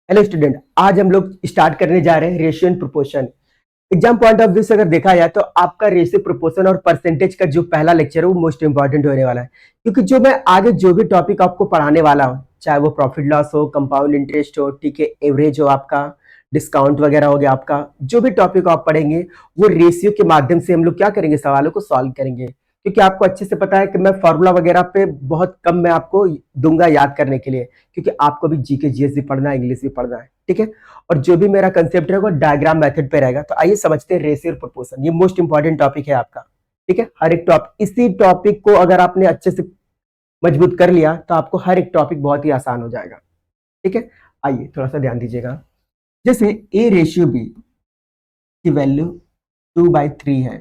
Hello student, आज हम लोग स्टार्ट करने जा रहे हैं ratio and proportion. Exam point of view से अगर देखा जाए तो आपका रेशियो प्रोपोर्शन और परसेंटेज का जो पहला लेक्चर है वो मोस्ट इंपॉर्टेंट होने वाला है, क्योंकि जो मैं आगे जो भी टॉपिक आपको पढ़ाने वाला हूँ, चाहे वो प्रॉफिट लॉस हो, कंपाउंड इंटरेस्ट हो, ठीक है, एवरेज हो, आपका डिस्काउंट वगैरह हो गया, आपका जो भी टॉपिक आप पढ़ेंगे वो रेशियो के माध्यम से हम लोग क्या करेंगे, सवालों को सॉल्व करेंगे। क्योंकि आपको अच्छे से पता है कि मैं फॉर्मूला वगैरह पे बहुत कम मैं आपको दूंगा याद करने के लिए, क्योंकि आपको भी जीके जीएस भी पढ़ना है, इंग्लिश भी पढ़ना है, ठीक है। और जो भी मेरा कंसेप्ट है वो डायग्राम मेथड पे रहेगा। तो आइए समझते हैं रेशियो और प्रोपोर्शन। ये मोस्ट इंपॉर्टेंट टॉपिक है आपका, ठीक है। हर एक टॉपिक, इसी टॉपिक को अगर आपने अच्छे से मजबूत कर लिया तो आपको हर एक टॉपिक बहुत ही आसान हो जाएगा, ठीक है। आइए थोड़ा सा ध्यान दीजिएगा। जैसे ए रेशियो बी की वैल्यू 2/3 है,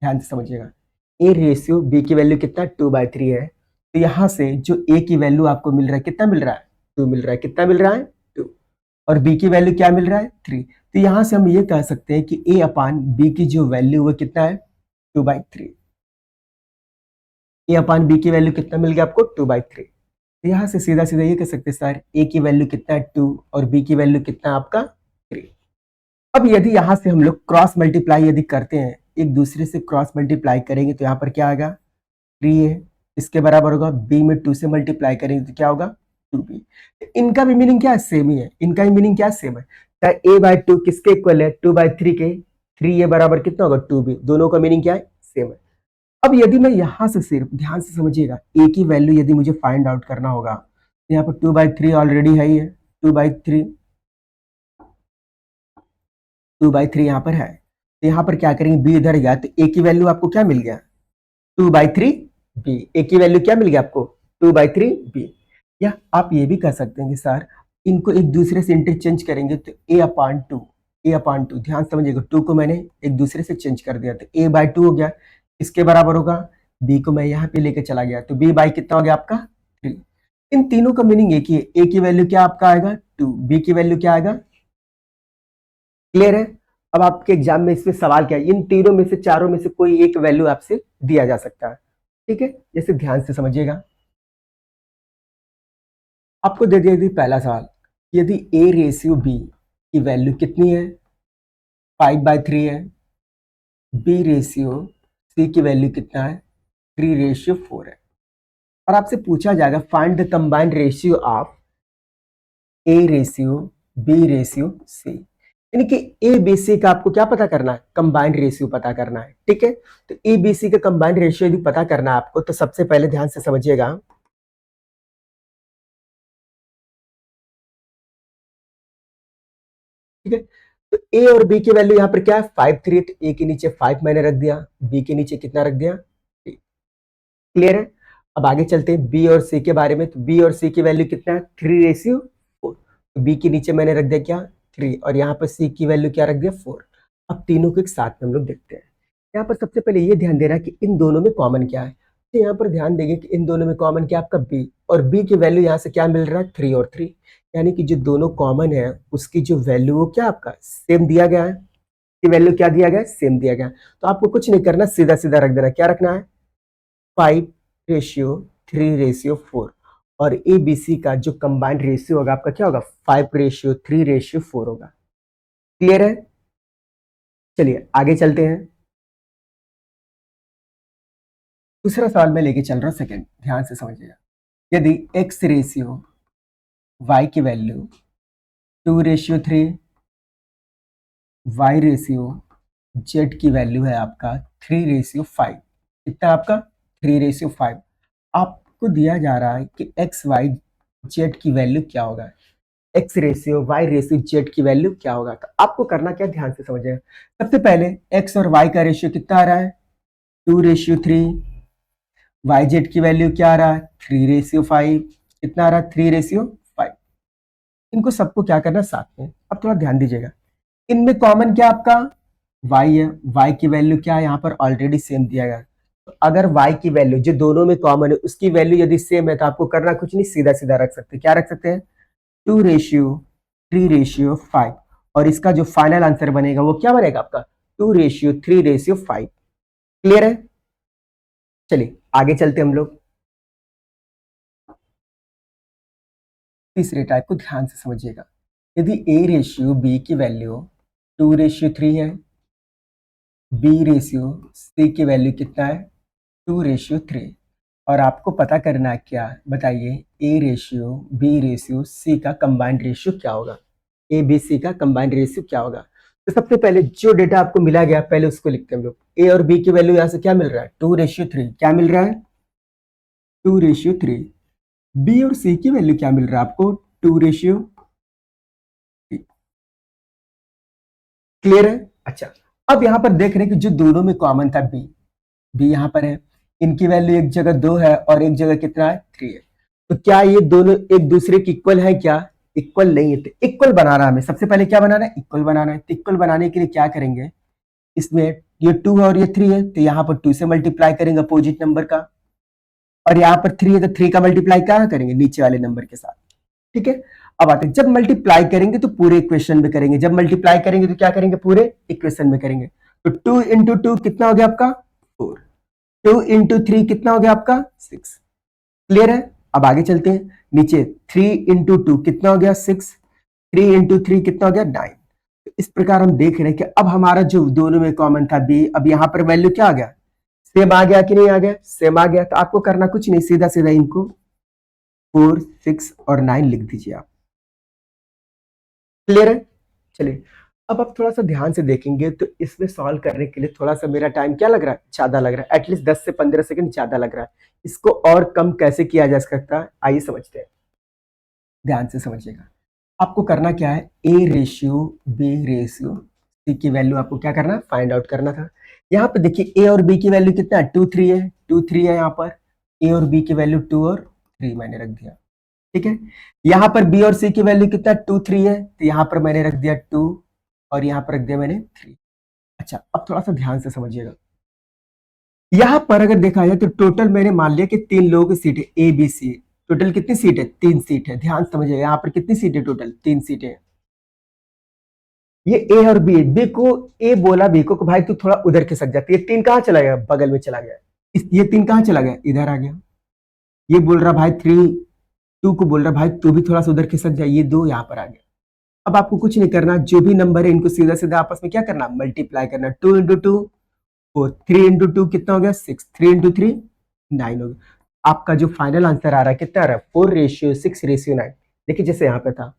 ध्यान से समझिएगा। ए रेशियो बी की वैल्यू कितना, 2/3 है। तो यहां से जो ए की वैल्यू आपको मिल रहा है, कितना मिल रहा है, 2 मिल रहा है। कितना मिल रहा है, 2। और बी की वैल्यू क्या मिल रहा है, 3। तो यहां से हम ये कह सकते हैं कि ए अपान बी की जो वैल्यू वो कितना है, 2/3। ए अपान बी की वैल्यू कितना मिल गया आपको, 2/3। तो यहां से सीधा सीधा ये कह सकते हैं सर ए की वैल्यू कितना है, 2, और बी की वैल्यू कितना है आपका, 3। अब यदि यहां से हम लोग क्रॉस मल्टीप्लाई यदि करते हैं, एक दूसरे से क्रॉस मल्टीप्लाई करेंगे तो यहाँ पर क्या आएगा, 3 है। इसके बराबर होगा बी में 2 से मल्टीप्लाई करेंगे तो क्या होगा, 2b। इनका भी मीनिंग क्या है, सेम ही है। इनका भी मीनिंग क्या है, सेम है। तो a/2 किसके इक्वल है, 2/3 के। 3 a बराबर कितना होगा, 2b। दोनों का मीनिंग क्या है, सेम है। अब यदि मैं यहां से सिर्फ ध्यान से समझिएगा, a की वैल्यू यदि मुझे फाइंड आउट करना होगा तो यहाँ पर 2/3 ऑलरेडी है ही है। 2/3, 2/3 यहाँ पर है। तो यहाँ पर क्या करेंगे, b इधर गया तो a की वैल्यू आपको क्या मिल गया, 2/3 b। ए की वैल्यू क्या मिल गया आपको, 2/3 b। या आप ये भी कह सकते हैं कि सर इनको एक दूसरे से इंटरचेंज करेंगे तो a/2, a/2, ध्यान समझिएगा, 2 को मैंने एक दूसरे से चेंज कर दिया तो a/2 हो गया। इसके बराबर होगा b को मैं यहाँ पे लेके चला गया तो b बाई कितना हो गया आपका, 3। इन तीनों का मीनिंग एक ही है। a की वैल्यू क्या आपका आएगा, 2, b की वैल्यू क्या आएगा। क्लियर है। अब आपके एग्जाम में इसमें सवाल क्या है, इन तीनों में से, चारों में से कोई एक वैल्यू आपसे दिया जा सकता है, ठीक है। जैसे ध्यान से समझिएगा, आपको दे दिया यदि पहला सवाल, यदि ए रेशियो बी की वैल्यू कितनी है, 5/3 है। बी रेशियो सी की वैल्यू कितना है, 3/4 है। और आपसे पूछा जाएगा find the combined ratio of a ratio b ratio c, यानी कि ए बी सी का आपको क्या पता करना है, कंबाइंड रेशियो पता करना है, ठीक है। तो ए बी सी का कंबाइंड रेशियो यदि पता करना है आपको तो सबसे पहले ध्यान से समझिएगा, ठीक है। तो ए और बी की वैल्यू यहाँ पर क्या है, 5/3। तो ए के नीचे 5 मैंने रख दिया, बी के नीचे कितना रख दिया, 3। क्लियर है। अब आगे चलते हैं बी और सी के बारे में। तो बी और सी की वैल्यू कितना है, 3/4। तो बी के नीचे मैंने रख दिया क्या, 3, और यहाँ पर सी की वैल्यू क्या रख दिया, 4। अब तीनों को एक साथ में हम लोग देखते हैं। यहाँ पर सबसे पहले ये ध्यान देना है कि इन दोनों में कॉमन क्या है। तो यहाँ पर ध्यान देंगे कि इन दोनों में कॉमन क्या है आपका, बी। और बी की वैल्यू यहाँ से क्या मिल रहा है, 3 और 3। यानी कि जो दोनों कॉमन है उसकी जो वैल्यू वो क्या आपका सेम दिया गया है, की वैल्यू क्या दिया गया है, सेम दिया गया है। तो आपको कुछ नहीं करना, सीधा सीधा रख देना। क्या रखना है, 5/3/4। और ए बी सी का जो कंबाइंड रेशियो होगा आपका क्या होगा, 5/3/4 होगा। क्लियर है। चलिए आगे चलते हैं। दूसरा सवाल मैं लेके चल रहा हूं, सेकंड, ध्यान से समझिएगा। यदि x रेशियो y की वैल्यू 2/3, y रेशियो z की वैल्यू है आपका 3/5। कितना आपका, 3/5। आपको दिया जा रहा है कि एक्स वाई जेड की वैल्यू क्या होगा, x ratio y ratio z की वैल्यू क्या होगा। तो आपको करना क्या, ध्यान से समझिएगा। सबसे पहले एक्स और वाई का रेशियो कितना आ रहा है, 2/3। वाई जेड की वैल्यू क्या आ रहा है, 3/5। कितना आ रहा है, 3/5। इनको सबको क्या करना है, साथ में। अब थोड़ा ध्यान दीजिएगा, इनमें कॉमन क्या आपका, y है। y की वैल्यू क्या है, यहाँ पर ऑलरेडी सेम दिया गया है। तो अगर y की वैल्यू जो दोनों में कॉमन है उसकी वैल्यू यदि सेम है तो आपको करना कुछ नहीं, सीधा सीधा रख सकते हैं। क्या रख सकते हैं, 2/3/5। और इसका जो फाइनल आंसर बनेगा वो क्या बनेगा आपका, 2/3/5। क्लियर है। चलिए आगे चलते हम लोग तीसरे टाइप को, ध्यान से समझिएगा। यदि ए रेशियो बी की वैल्यू 2:3 है, बी रेशियो सी की वैल्यू कितना है 2:3, और आपको पता करना है क्या, बताइए a ratio b ratio c का कंबाइंड रेशियो क्या होगा, ए बी सी का कंबाइंड रेशियो क्या होगा। तो सबसे पहले जो डेटा आपको मिला गया पहले उसको लिखते हैं हम लोग। ए और बी की वैल्यू यहाँ से क्या मिल रहा है 2:3, क्या मिल रहा है 2:3। बी और सी की वैल्यू क्या मिल रहा है आपको 2:3। क्लियर है। अच्छा, अब यहाँ पर देख रहे हैं कि जो दोनों में कॉमन था बी, बी यहाँ पर है, इनकी वैल्यू एक जगह 2 है और एक जगह कितना है 3 है। तो क्या ये दोनों एक दूसरे के इक्वल है क्या, इक्वल नहीं है। तो इक्वल बनाना है हमें, सबसे पहले क्या बनाना है इक्वल बनाना है। तो इक्वल बनाने के लिए क्या करेंगे, इसमें ये 2 है और ये 3 है, तो यहाँ पर 2 से मल्टीप्लाई करेंगे अपोजिट नंबर का, और यहाँ पर 3 है तो 3 का मल्टीप्लाई क्या करेंगे नीचे वाले नंबर के साथ। ठीक है, अब आते हैं जब मल्टीप्लाई करेंगे तो पूरे इक्वेशन में करेंगे, जब मल्टीप्लाई करेंगे तो क्या करेंगे पूरे इक्वेशन में करेंगे। तो 2 इंटू 2 कितना हो गया आपका 4, 2 इंटू 3 कितना हो गया आपका 6। क्लियर है। अब आगे चलते हैं, नीचे 3 इंटू 2 कितना हो गया 6, 3 इंटू 3 कितना हो गया 9। तो इस प्रकार हम देख रहे हैं कि अब हमारा जो दोनों में कॉमन था बी, अब यहाँ पर वैल्यू क्या आ गया सेम आ गया कि नहीं आ गया, सेम आ गया। तो आपको करना कुछ नहीं, सीधा सीधा इनको 4, 6 और 9 लिख दीजिए आप। क्लियर है। चलिए अब आप थोड़ा सा ध्यान से देखेंगे तो इसमें सॉल्व करने के लिए थोड़ा सा मेरा टाइम क्या लग रहा है ज्यादा लग रहा है, एटलीस्ट 10 से 15 सेकंड ज्यादा लग रहा है। इसको और कम कैसे किया जा सकता है आइए समझते हैं, ध्यान से समझिएगा। आपको करना क्या है, a ratio b ratio c की वैल्यू आपको क्या करना है फाइंड आउट करना था। यहाँ पे देखिए ए और बी की वैल्यू कितना है 2, 3 है, 2, 3 है। यहाँ पर ए और बी की वैल्यू 2 और 3 मैंने रख दिया। ठीक है, यहाँ पर बी और सी की वैल्यू कितना 2, 3 है, तो यहाँ पर मैंने रख दिया 2 और यहाँ पर रख दिया मैंने 3। अच्छा, अब थोड़ा सा ध्यान से समझिएगा। यहाँ पर अगर देखा जाए तो टोटल मैंने मान लिया कि 3 लोगों की सीट है ए बी सी, टोटल कितनी सीट है 3 सीट है। ध्यान समझिएगा यहाँ पर कितनी सीट है टोटल 3 सीटें। ये ए और बी, बी को ए बोला बी को कि भाई तू थोड़ा उधर खिसक जाती है, 3 कहाँ चला गया बगल में चला गया, ये 3 कहाँ चला गया इधर आ गया। ये बोल रहा भाई 3, 2 को बोल रहा भाई तू भी थोड़ा सा उधर खिसक जा, ये 2 यहाँ पर आ गया। अब आपको कुछ नहीं करना, जो भी नंबर है इनको सीधा सीधा आपस में क्या करना मल्टीप्लाई करना। 2 इंटू 2 4, 3 इंटू 2 कितना हो गया 6, 3 इंटू 3 9 हो गया। आपका जो फाइनल आंसर आ रहा है कितना आ रहा है 4:6:9। देखिए जैसे यहाँ पे था,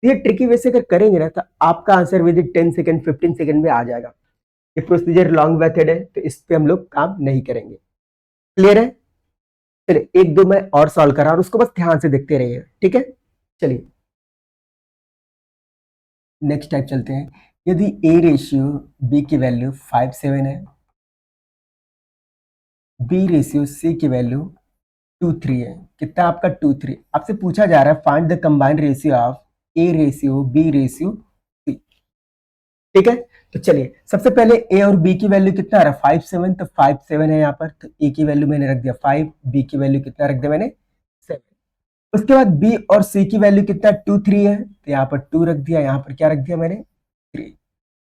ये ट्रिकी वे से अगर करेंगे ना तो आपका आंसर विद 10 सेकंड 15 सेकंड में आ जाएगा। ये प्रोसीजर लॉन्ग मेथड है तो इस पे हम लोग काम नहीं करेंगे। क्लियर है। चलिए एक दो मैं और सॉल्व करा और उसको बस ध्यान से देखते रहिए। ठीक है, चलिए नेक्स्ट टाइप चलते हैं। यदि ए रेशियो बी की वैल्यू 5, 7 है, बी रेशियो सी की वैल्यू 2, 3 है, कितना आपका 2, 3। आपसे पूछा जा रहा है find the combined ratio of a ratio b ratio c. ठीक है, तो चलिए सबसे पहले ए और बी की वैल्यू कितना आ रहा है 5, 7, तो 5, 7 है यहाँ पर, तो ए की वैल्यू मैंने रख दिया 5, बी की वैल्यू कितना रख दिया मैंने 7। उसके बाद बी और सी की वैल्यू कितना 2, 3 है, तो यहाँ पर 2 रख दिया, यहाँ पर क्या रख दिया मैंने 3।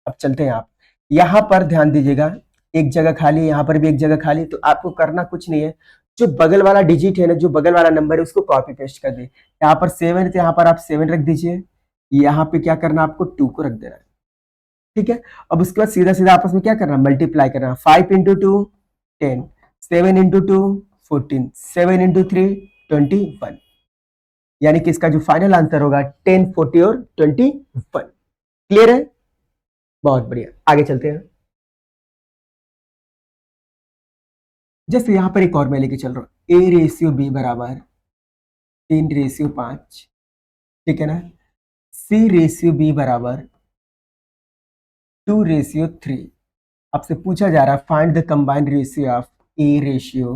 अब चलते हैं आप यहाँ पर ध्यान दीजिएगा, एक जगह खाली, यहाँ पर भी एक जगह खाली। तो आपको करना कुछ नहीं है, जो बगल वाला डिजिट है ना, जो बगल वाला नंबर है उसको कॉपी पेस्ट कर दे। यहाँ पर 7 है तो यहाँ पर आप 7 रख दीजिए, यहाँ पे क्या करना आपको 2 को रख देना है। ठीक है, अब उसके बाद सीधा सीधा आपस में क्या करना मल्टीप्लाई करना। 5 इंटू 2 10, 7 इंटू 2 14, 7 इंटू 3 21, यानी कि इसका जो फाइनल आंसर होगा 10, 40 और 21। क्लियर है, बहुत बढ़िया। आगे चलते हैं, जैसे यहां पर एक और मैं लेके चल रहा हूं, ए रेशियो बी बराबर 3:5, ठीक है ना। सी रेशियो बी बराबर 2:3। आपसे पूछा जा रहा है find the combined ratio of a ratio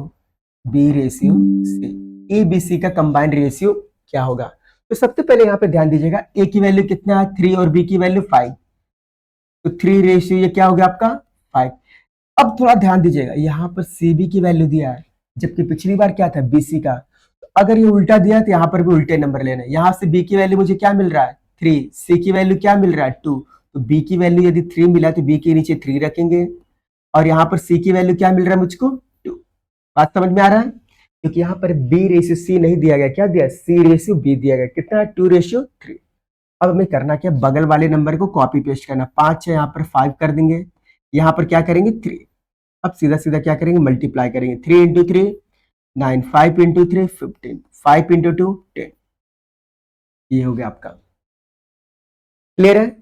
b ratio c. A b c का कंबाइंड रेशियो क्या होगा। तो सबसे पहले यहाँ पे ध्यान दीजिएगा, ए की वैल्यू कितना है 3 और बी की वैल्यू 5, तो 3 रेशियो ये क्या हो गया आपका 5। अब थोड़ा ध्यान दीजिएगा, यहाँ पर सीबी की वैल्यू दिया है, जबकि पिछली बार क्या था बीसी का। तो अगर ये उल्टा दिया तो यहाँ पर भी उल्टे नंबर लेना है। यहाँ से बी की वैल्यू मुझे क्या मिल रहा है 3, सी की वैल्यू क्या मिल रहा है 2, तो बी की वैल्यू यदि 3 मिला तो बी के नीचे 3 रखेंगे, और यहाँ पर सी की वैल्यू क्या मिल रहा है मुझको 2। बात समझ में आ रहा है, क्योंकि यहाँ पर बी रेशियो सी नहीं दिया गया, क्या दिया सी रेशियो बी दिया गया, कितना 2:3। अब हमें करना क्या, बगल वाले नंबर को कॉपी पेस्ट करना, 5 है यहाँ पर 5 कर देंगे, यहाँ पर क्या करेंगे 3। अब सीधा सीधा क्या करेंगे, मल्टीप्लाई करेंगे, 3 इंटू 3 9, 5 इंटू 3 15, 5 इंटू 2 10। ये हो गया आपका। क्लियर है?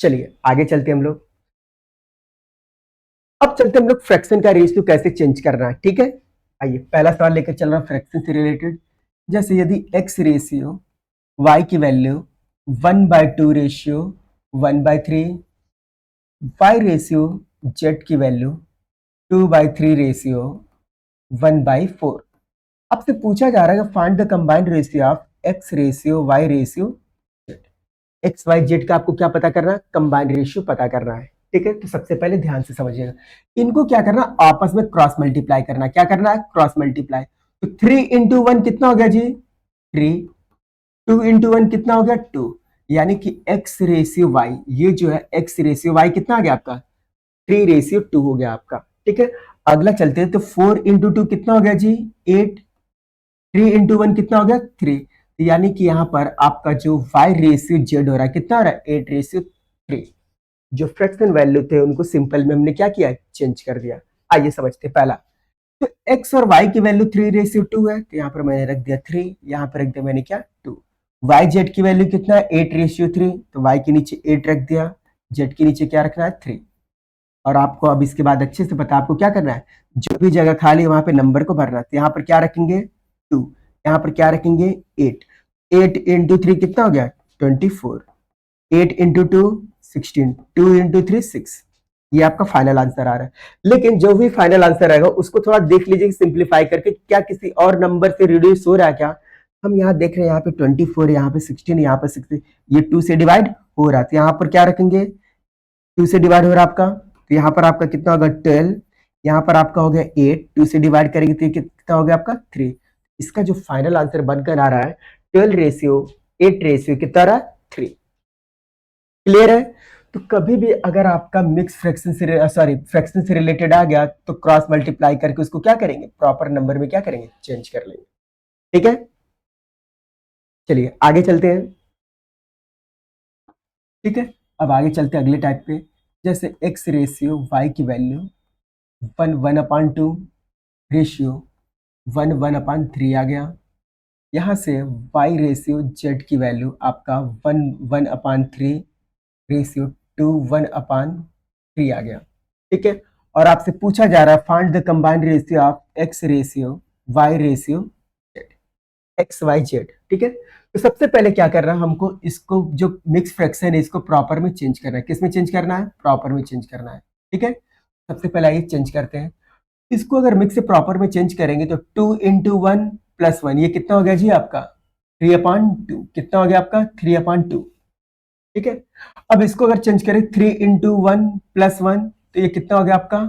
चलिए आगे चलते हैं हम लोग। अब चलते हैं हम लोग फ्रैक्शन का रेशियो कैसे चेंज करना है, ठीक है। आइए पहला सवाल लेकर चल रहा हूं फ्रैक्शन से रिलेटेड। जैसे यदि x रेशियो y की value 1/2 ratio 1/3, y ratio z की वैल्यू 2/3 रेशियो 1/4। आपसे पूछा जा रहा है find the combined ratio of x ratio y ratio z। X y z का आपको क्या पता करना है, कंबाइंड रेशियो पता करना है, ठीक है। तो सबसे पहले ध्यान से समझिएगा, इनको क्या करना, आपस में क्रॉस मल्टीप्लाई करना। क्या करना है, क्रॉस मल्टीप्लाई। तो 3 इंटू 1 कितना हो गया जी, 3। 2 इंटू 1 कितना हो गया, 2। यानी कि एक्स रेशियो वाई, ये जो है एक्स रेशियो वाई कितना आ गया आपका, 3 रेशियो 2 हो गया आपका, ठीक है। अगला चलते हैं, तो 4 इंटू 2 कितना हो गया जी, 8। 3 इंटू 1 कितना हो गया, 3। यानी कि यहां पर आपका जो y रेशियो जेड हो रहा है कितना हो रहा है, 8 रेशियो 3। जो फ्रैक्शन वैल्यू थे उनको सिंपल में हमने क्या किया, चेंज कर दिया। आइए समझते हैं पहला। तो x और y की वैल्यू 3 रेशियो 2 है, तो यहाँ पर मैंने रख दिया 3, यहाँ पर रख दिया मैंने क्या 2। y जेड की वैल्यू कितना है, 8 रेशियो 3, तो y के नीचे 8 रख दिया, z के नीचे क्या रखना है 3। और आपको अब इसके बाद अच्छे से पता आपको क्या करना है, जो भी जगह खाली है वहां पे नंबर को भरना है। तो यहाँ पर क्या रखेंगे 2, यहाँ पर क्या रखेंगे 8। 8 इंटू 3 कितना हो गया 24। 8 इंटू 2 16, 2 इंटू 3 6। ये आपका फाइनल आंसर आ रहा है। लेकिन जो भी फाइनल आंसर आएगा उसको थोड़ा देख लीजिए सिंप्लीफाई करके, क्या किसी और नंबर से रिड्यूस हो रहा है क्या। हम यहाँ देख रहे हैं, यहाँ पे 24, यहाँ पे 16, यहाँ पे 16, ये 2 से डिवाइड हो रहा है। तो यहाँ पर क्या रखेंगे, 2 से डिवाइड हो रहा है आपका, तो यहाँ पर आपका कितना होगा 12। यहाँ पर आपका हो गया 8, 2 से डिवाइड करेंगे तो ये कितना हो गया आपका 3। इसका जो फाइनल आंसर बनकर आ रहा है 12 रेशियो 8 रेशियो कितना आ रहा है 3। क्लियर है? तो कभी भी अगर आपका मिक्स फ्रैक्शन से फ्रैक्शन से रिलेटेड आ गया तो क्रॉस मल्टीप्लाई करके उसको क्या करेंगे, प्रॉपर नंबर में क्या करेंगे, चेंज कर लेंगे, ठीक है। चलिए आगे चलते हैं, ठीक है। अब आगे चलते हैं अगले टाइप पे। जैसे x रेशियो y की वैल्यू 1/2 रेशियो 1/3 आ गया। यहाँ से y रेशियो z की वैल्यू आपका 1/3 रेशियो 2/3 आ गया, ठीक है। और आपसे पूछा जा रहा है find the combined ratio of x ratio y ratio z, x y z, ठीक है। तो सबसे पहले क्या करना है, हमको इसको जो मिक्स फ्रैक्शन है इसको प्रॉपर में चेंज करना है। किस में चेंज करना है, प्रॉपर में चेंज करना है, ठीक है। सबसे पहले आइए चेंज करते हैं। इसको अगर मिक्स से प्रॉपर में चेंज करेंगे तो 2 इंटू 1 प्लस 1, ये कितना हो गया जी आपका 3/2। कितना हो गया आपका 3/2, ठीक है। अब इसको अगर चेंज करें 3 इंटू 1 प्लस 1, तो ये कितना हो गया आपका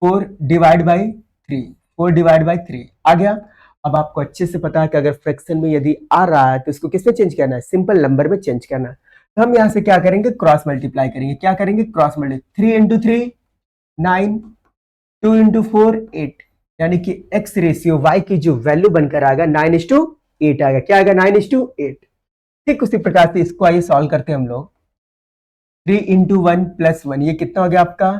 4/3। 4/3 आ गया। अब आपको अच्छे से पता है कि अगर फ्रैक्शन में यदि आ रहा है तो इसको किसमें चेंज करना है, सिंपल नंबर में चेंज करना है। तो हम यहां से क्या करेंगे, क्रॉस मल्टीप्लाई करेंगे। क्या करेंगे, क्रॉस मल्टीप्लाई। 3 इंटू 3 9, 2 इंटू 4 8, यानी कि x रेशियो y की जो वैल्यू बनकर आएगा 9:8 आएगा। क्या आएगा 9:8। ठीक उसी प्रकार से इसको आइए सॉल्व करते हैं हम लोग। 3 इंटू 1 प्लस 1, ये कितना हो गया आपका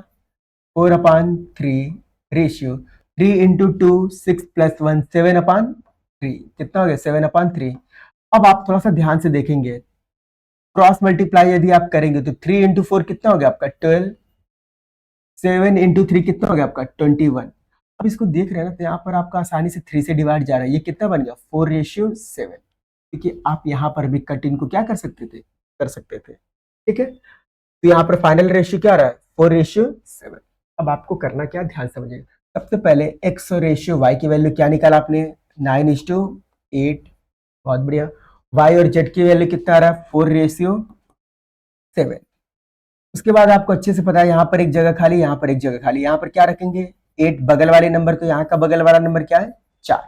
4/3 रेशियो 3 इंटू 2 6 प्लस 1 7/3, कितना हो गया 7/3। अब आप थोड़ा सा ध्यान से देखेंगे, क्रॉस मल्टीप्लाई यदि आप करेंगे तो 3 इंटू 4 कितना हो गया आपका 12, 7 इंटू 3 कितना हो गया आपका 21। अब इसको देख रहे हैं ना, तो यहाँ पर आपका आसानी से 3 से डिवाइड जा रहा है, ये कितना बन गया 4:7। क्योंकि आप यहाँ पर भी कट इनको क्या कर सकते थे, कर सकते थे, ठीक है। तो यहाँ पर फाइनल रेशियो क्या आ रहा है 4:7। अब आपको करना क्या, ध्यान समझिए। सबसे पहले एक्स और रेशियो वाई की वैल्यू क्या निकाला आपने 9:8, बहुत बढ़िया। वाई और जेड की वैल्यू कितना आ रहा है 4:7। उसके बाद आपको अच्छे से पता है यहाँ पर एक जगह खाली, यहाँ पर एक जगह खाली, यहाँ पर क्या रखेंगे 8 बगल वाले नंबर, तो यहाँ का बगल वाला नंबर क्या है 4।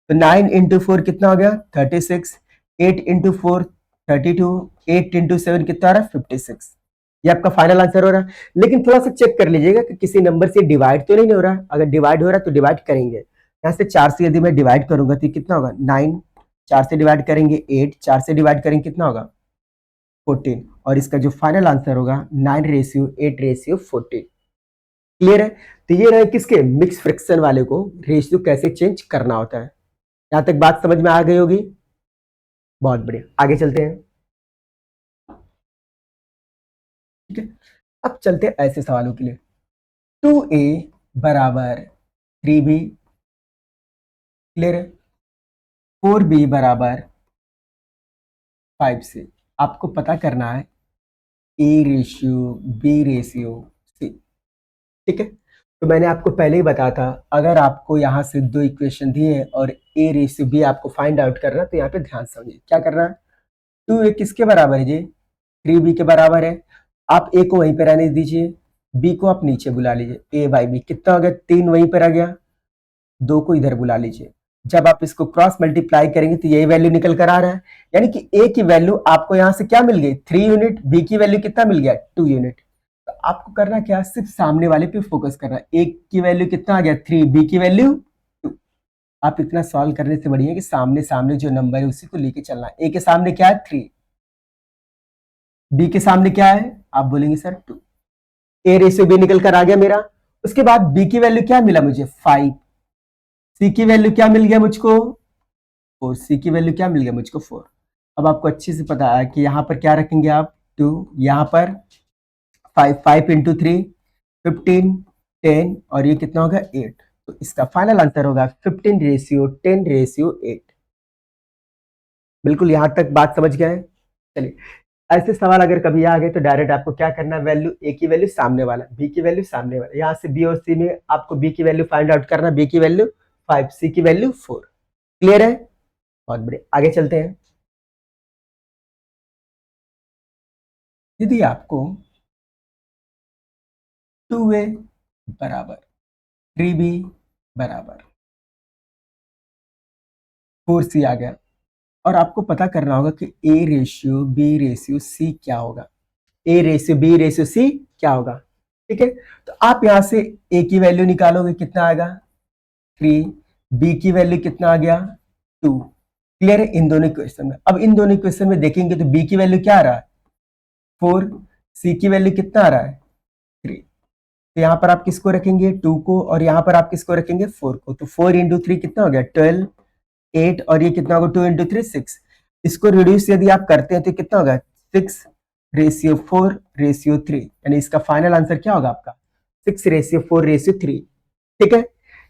तो 9 इंटू 4 कितना हो गया 36, 8 इंटू 4 32, 8 इंटू 7 कितना आ रहा है 56। ये आपका फाइनल आंसर हो रहा है। लेकिन थोड़ा सा चेक कर लीजिएगा कि किसी नंबर से डिवाइड तो नहीं हो रहा। अगर डिवाइड हो रहा है तो डिवाइड करेंगे, यहाँ से 4 से यदि मैं डिवाइड करूंगा तो कितना होगा 9, 4 से डिवाइड करेंगे 8, 4 से डिवाइड करेंगे कितना होगा 14 और इसका जो फाइनल आंसर होगा 9:8:14। क्लियर है? तो ये रहे किसके मिक्स फ्रैक्शन वाले को रेशियो कैसे चेंज करना होता है। यहां तक बात समझ में आ गई होगी। बहुत बढ़िया, आगे चलते हैं। ठीक है, अब चलते हैं ऐसे सवालों के लिए। 2a बराबर 3b, क्लियर है, 4b बराबर 5c। आपको पता करना है a ratio b ratio c। ठीक है, तो मैंने आपको पहले ही बताया था अगर आपको यहाँ से दो इक्वेशन दिए हैं और a रेशियो b आपको फाइंड आउट करना है तो यहाँ पे ध्यान समझिए क्या करना है। 2a किसके बराबर है जी? 3b के बराबर है। आप a को वहीं पे रहने दीजिए, b को आप नीचे बुला लीजिए। a बाई बी कितना हो गया? 3 वहीं पर आ गया, 2 को इधर बुला लीजिए। जब आप इसको क्रॉस मल्टीप्लाई करेंगे तो यही वैल्यू निकल कर आ रहा है, यानी कि a की वैल्यू आपको यहां से क्या मिल गई? 3 यूनिट। b की वैल्यू कितना मिल गया? 2 यूनिट। तो आपको करना क्या, सिर्फ सामने वाले पे फोकस करना। a की वैल्यू कितना आ गया? 3, b की वैल्यू 2। आप इतना सॉल्व करने से बढ़िया कि सामने सामने जो नंबर है उसी को लेके चलना। a के सामने क्या है? 3, b के सामने क्या है? आप बोलेंगे सर 2। a रेशियो b निकल कर आ गया मेरा। उसके बाद b की वैल्यू क्या मिला मुझे? 5। c की वैल्यू क्या मिल गया मुझको? 4। c की वैल्यू क्या मिल गया मुझको? 4। अब आपको अच्छे से पता है कि यहां पर क्या रखेंगे आप? 2, यहां पर 5, 5 इंटू 3 15, 10 और ये कितना होगा? 8। तो इसका फाइनल आंसर होगा 15:10:8। बिल्कुल यहां तक बात समझ गए? चलिए, ऐसे सवाल अगर कभी आ गए तो डायरेक्ट आपको क्या करना है, वैल्यू ए की वैल्यू सामने वाला, बी की वैल्यू सामने वाला, यहां से बी और सी में आपको बी की वैल्यू फाइंड आउट करना, बी की वैल्यू 5, सी की वैल्यू 4। क्लियर है? बहुत बढ़िया, आगे चलते हैं। यदि आपको 2a बराबर 3b बराबर 4c आ गया और आपको पता करना होगा कि a ratio b ratio c क्या होगा। a ratio b ratio c क्या होगा? ठीक है, तो आप यहां से a की वैल्यू निकालोगे, कितना आएगा? 3। b की वैल्यू कितना आ गया? 2। क्लियर है? इन दोनों इक्वेशन में, अब इन दोनों इक्वेशन में देखेंगे तो b की वैल्यू क्या आ रहा है? 4। c की वैल्यू कितना आ रहा है? 3। तो यहां पर आप किसको रखेंगे? 2 को, और यहां पर आप किसको रखेंगे? 4 को। तो 4 इंटू 3 कितना हो गया? 12, 8 और ये कितना होगा? 2 इंटू 3 6। इसको रिड्यूस यदि आप करते हैं तो कितना होगा? 6 रेशियो 4 रेशियो 3, यानी इसका फाइनल आंसर क्या होगा आपका? 6 रेशियो 4 रेशियो 3। ठीक है,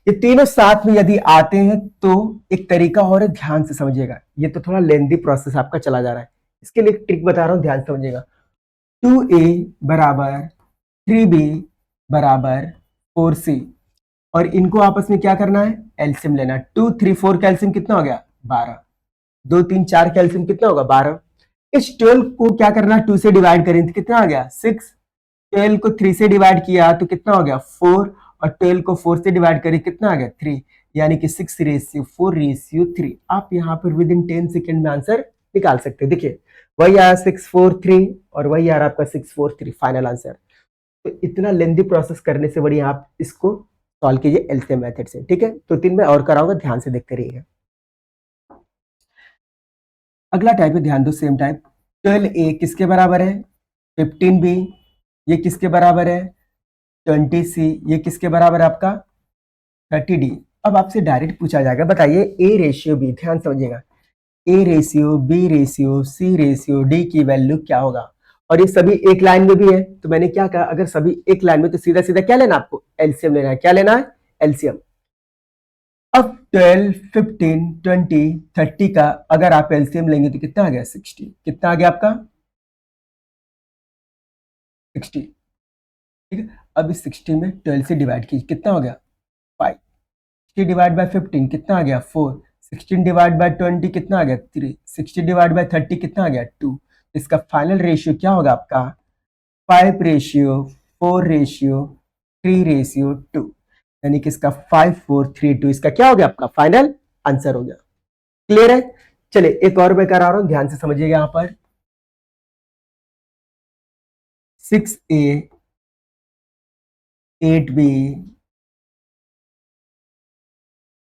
ये तीनों साथ में यदि आते हैं तो एक तरीका और है, ध्यान से समझिएगा। ये तो थोड़ा लेंदी प्रोसेस आपका चला जा रहा है, इसके लिए ट्रिक बता रहा हूं, ध्यान से समझिएगा। 2a बराबर 3b बराबर 4c और इनको आपस में क्या करना है? एलसीएम लेना। 2 3 4 का एलसीएम कितना हो गया? 12। 2 3 4 का एलसीएम कितना होगा? 12। इस 12 को क्या करना है? 2 से डिवाइड करें तो कितना आ गया? 6। 12 को 3 से डिवाइड किया तो कितना हो गया? 4 और 12 को 4 से डिवाइड करें कितना आ गया? 3, यानी कि 6 रेशियो 4 रेशियो 3। आप यहाँ पर विद इन 10 सेकेंड में आंसर निकाल सकते हैं। देखिए वही आया 643 और वही आ रहा आपका 643 फाइनल आंसर। तो इतना लेंदी प्रोसेस करने से बढ़िया आप इसको सॉल्व कीजिए एलसीएम मेथड से। ठीक है, तो 3 में और कराऊंगा, ध्यान से देखते रहिएगा। अगला टाइप है, ध्यान दो, सेम टाइप। 12a किसके बराबर है? 15b। ये किसके बराबर है? 20c। ये किसके बराबर है आपका? 30d। अब आपसे डायरेक्ट पूछा जाएगा, बताइए a रेशियो b, ध्यान समझिएगा, a ratio b ratio c ratio d की वैल्यू क्या होगा? और ये सभी एक लाइन में भी है, तो मैंने क्या कहा, अगर सभी एक लाइन में तो सीधा सीधा क्या लेना आपको? एलसीएम लेना है। क्या लेना है? एलसीएम। अब 12 15 20 30 का अगर आप एलसीएम लेंगे तो कितना आ गया? 60। कितना आ गया आपका? 60। ठीक है, अब इस 60 में 12 से डिवाइड कीजिए, कितना हो गया? 5। 60 डिवाइड बाय 15 कितना आ गया? 4। 16 डिवाइड बाय 20 कितना आ गया? 3। 60 डिवाइड बाय 30 कितना आ गया? 2। इसका फाइनल रेशियो क्या होगा आपका? 5 रेशियो 4 रेशियो 3 रेशियो 2, यानी कि इसका 5 4 3 2 इसका क्या हो गया? आपका फाइनल आंसर हो गया। क्लियर है? चलिए एक और मैं करा रहा हूं, ध्यान से समझिएगा। यहां पर 6a 8b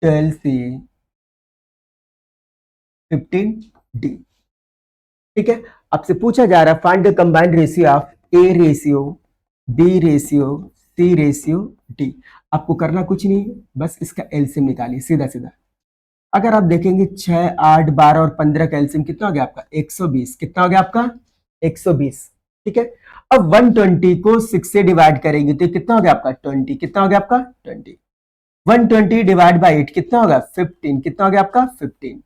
12c 15d। ठीक है, आपसे पूछा जा रहा है find the combined ratio of a ratio, b ratio, c ratio, d. आपको करना कुछ नहीं है, बस इसका एलसीएम निकालिए सीधा सीधा। अगर आप देखेंगे 6, 8, 12 और 15 का एलसीएम कितना हो गया आपका 120। कितना हो गया आपका 120। ठीक है। अब 120 को 6 से डिवाइड करेंगे तो कितना हो गया आपका 20। कितना हो गया आपका 20। 120 डिवाइड बाई 8 कितना होगा 15। कितना हो गया आपका 15।